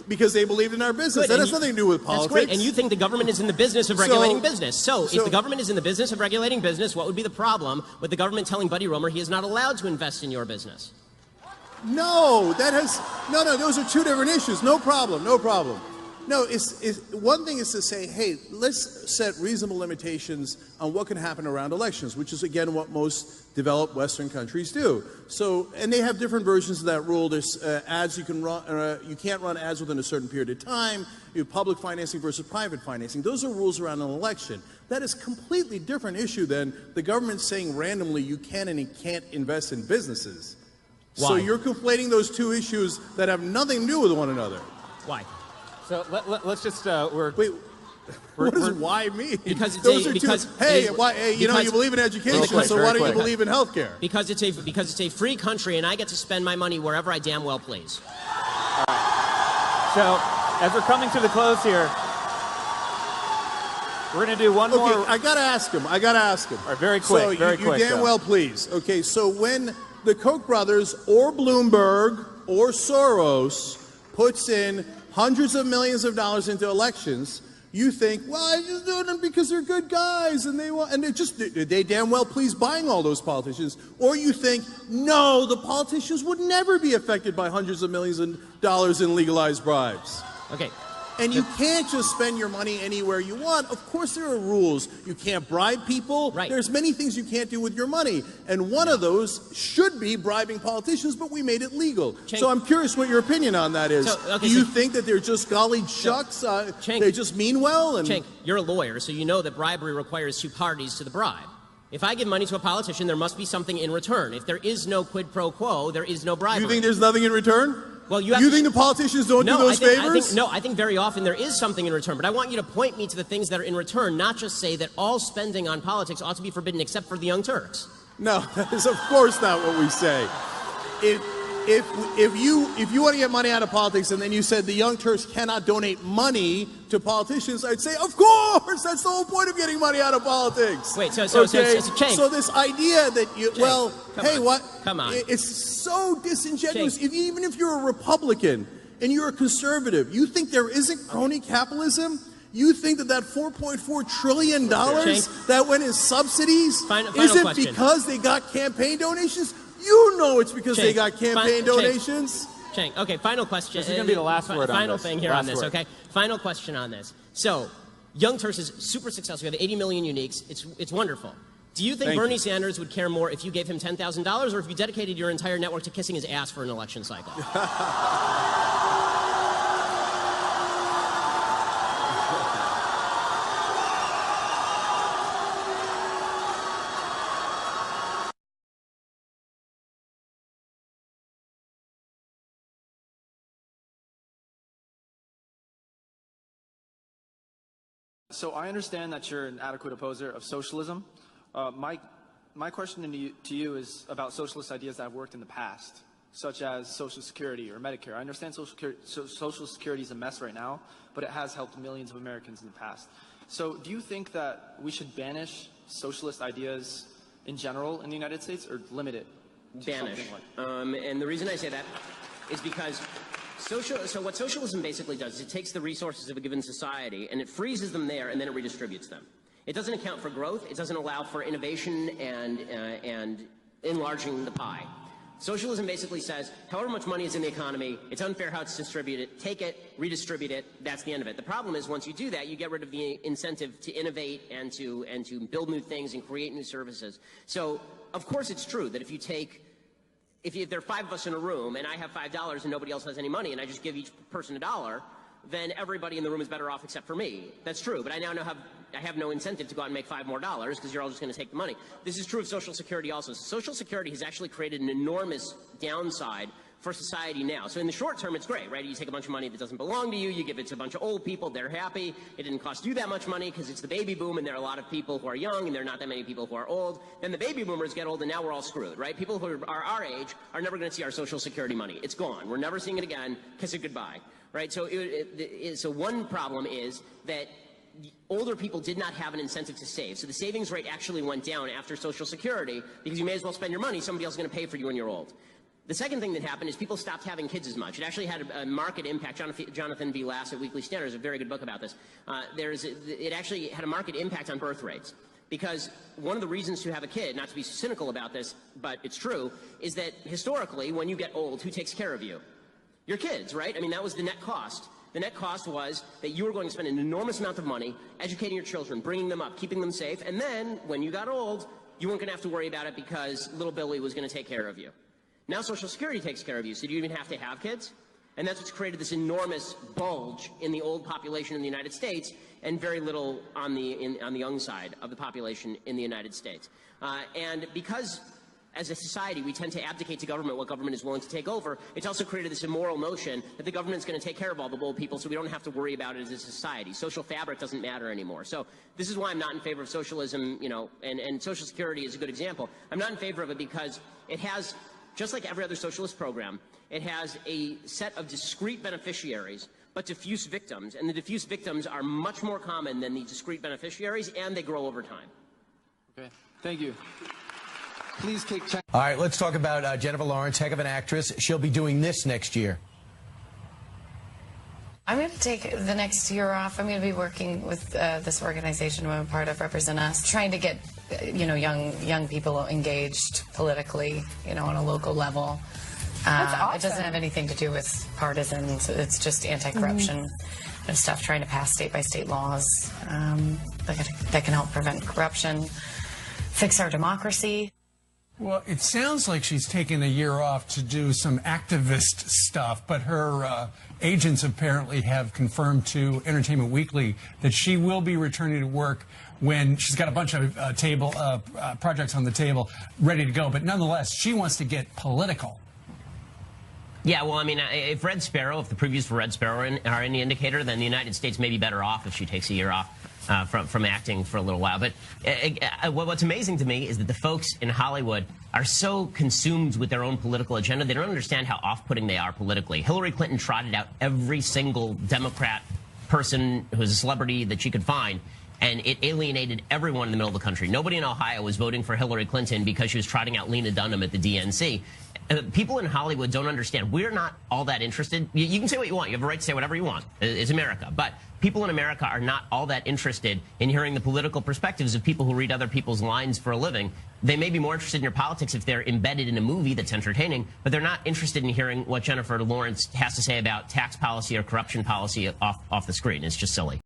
because they believed in our business. Good. That has nothing to do with politics. That's great. And you think the government is in the business of regulating business. So if the government is in the business of regulating business, what would be the problem with the government telling Buddy Roemer he is not allowed to invest in your business? No, those are two different issues. No problem. No, one thing is to say, hey, let's set reasonable limitations on what can happen around elections, which is, again, what most developed Western countries do. So, and they have different versions of that rule. There's ads you can run, you can't run ads within a certain period of time. You have public financing versus private financing. Those are rules around an election. That is a completely different issue than the government saying randomly you can and you can't invest in businesses. Why? So you're conflating those two issues that have nothing to do with one another. Why? So let's just what does why mean? Because it's those are two. Hey, you know, you believe in education, so why don't you believe in healthcare? Because it's a free country, and I get to spend my money wherever I damn well please. All right. So as we're coming to the close here, we're going to do one more. I gotta ask him. All right, very quick. So very quick. You damn well please. Okay, so when the Koch brothers or Bloomberg or Soros puts in hundreds of millions of dollars into elections, you think, well, I just do them because they're good guys and they damn well please buying all those politicians. Or you think, no, the politicians would never be affected by hundreds of millions of dollars in legalized bribes. Okay. And you can't just spend your money anywhere you want. Of course there are rules. You can't bribe people. Right. There's many things you can't do with your money. And one of those should be bribing politicians, but we made it legal. Cenk. So I'm curious what your opinion on that is. Do you think that they're just golly shucks, they just mean well? And Cenk, you're a lawyer, so you know that bribery requires two parties to the bribe. If I give money to a politician, there must be something in return. If there is no quid pro quo, there is no bribery. You think there's nothing in return? Well, you think the politicians don't do those favors? I think very often there is something in return, but I want you to point me to the things that are in return, not just say that all spending on politics ought to be forbidden except for the Young Turks. No, that is of course not what we say. If you want to get money out of politics and then you said the Young Turks cannot donate money to politicians, I'd say, of course, that's the whole point of getting money out of politics. Wait, so so this idea that you, Cenk, well, hey, what? Come on. It's so disingenuous. Cenk. Even if you're a Republican and you're a conservative, you think there isn't crony capitalism? You think that $4.4 trillion that went in subsidies isn't question. Because they got campaign donations? You know it's because they got campaign donations. Cenk, okay, final question. This is going to be the last word on Final this. thing here on this, okay? Final question on this. So, Young Turks is super successful. We have 80 million uniques. It's wonderful. Do you think Bernie Sanders would care more if you gave him $10,000 or if you dedicated your entire network to kissing his ass for an election cycle? So I understand that you're an adequate opposer of socialism. My question to you is about socialist ideas that have worked in the past, such as Social Security or Medicare. I understand Social Security is a mess right now, but it has helped millions of Americans in the past. So do you think that we should banish socialist ideas in general in the United States or limit it to Banish. something like And the reason I say that is because so what socialism basically does is it takes the resources of a given society and it freezes them there and then it redistributes them. It doesn't account for growth. It doesn't allow for innovation and enlarging the pie. Socialism basically says, however much money is in the economy, it's unfair how it's distributed. Take it, redistribute it. That's the end of it. The problem is once you do that, you get rid of the incentive to innovate and to build new things and create new services. So, of course, it's true that if there are 5 of us in a room and I have $5 and nobody else has any money and I just give each person $1, then everybody in the room is better off except for me. That's true, but I now have no incentive to go out and make $5 more because you're all just going to take the money. This is true of Social Security also. Social Security has actually created an enormous downside for society now. So in the short term, it's great, right? You take a bunch of money that doesn't belong to you, you give it to a bunch of old people, they're happy. It didn't cost you that much money because it's the baby boom and there are a lot of people who are young and there are not that many people who are old. Then the baby boomers get old and now we're all screwed, right? People who are our age are never going to see our Social Security money. It's gone. We're never seeing it again. Kiss it goodbye, right? So, so one problem is that older people did not have an incentive to save. So the savings rate actually went down after Social Security because you may as well spend your money. Somebody else is going to pay for you when you're old. The second thing that happened is people stopped having kids as much. It actually had a marked impact. Jonathan V. Lass at Weekly Standard has a very good book about this. It actually had a marked impact on birth rates. Because one of the reasons to have a kid, not to be cynical about this, but it's true, is that historically, when you get old, who takes care of you? Your kids, right? I mean, that was the net cost. The net cost was that you were going to spend an enormous amount of money educating your children, bringing them up, keeping them safe, and then, when you got old, you weren't going to have to worry about it because little Billy was going to take care of you. Now Social Security takes care of you, so do you even have to have kids? And that's what's created this enormous bulge in the old population in the United States and very little on the young side of the population in the United States. And because as a society we tend to abdicate to government what government is willing to take over, it's also created this immoral notion that the government's going to take care of all the old people so we don't have to worry about it as a society. Social fabric doesn't matter anymore. So this is why I'm not in favor of socialism, you know, and Social Security is a good example. I'm not in favor of it because it has, just like every other socialist program, it has a set of discrete beneficiaries but diffuse victims, and the diffuse victims are much more common than the discrete beneficiaries, and they grow over time. Okay, thank you. Please kick China. All right, let's talk about Jennifer Lawrence, heck of an actress. She'll be doing this next year. I'm going to take the next year off. I'm going to be working with this organization I'm a part of, Represent Us, trying to get, you know, young people engaged politically, you know, on a local level. That's awesome. It doesn't have anything to do with partisans. It's just anti-corruption and stuff, trying to pass state-by-state laws that can help prevent corruption, fix our democracy. Well, it sounds like she's taken a year off to do some activist stuff, but her agents apparently have confirmed to Entertainment Weekly that she will be returning to work when she's got a bunch of projects on the table ready to go. But nonetheless, she wants to get political. Yeah, well, I mean, if Red Sparrow, if the previews for Red Sparrow are any indicator, then the United States may be better off if she takes a year off from acting for a little while. But what's amazing to me is that the folks in Hollywood are so consumed with their own political agenda, they don't understand how off-putting they are politically. Hillary Clinton trotted out every single Democrat person who's a celebrity that she could find, and it alienated everyone in the middle of the country. Nobody in Ohio was voting for Hillary Clinton because she was trotting out Lena Dunham at the DNC. People in Hollywood don't understand. We're not all that interested. You can say what you want. You have a right to say whatever you want. It's America. But people in America are not all that interested in hearing the political perspectives of people who read other people's lines for a living. They may be more interested in your politics if they're embedded in a movie that's entertaining, but they're not interested in hearing what Jennifer Lawrence has to say about tax policy or corruption policy off the screen. It's just silly.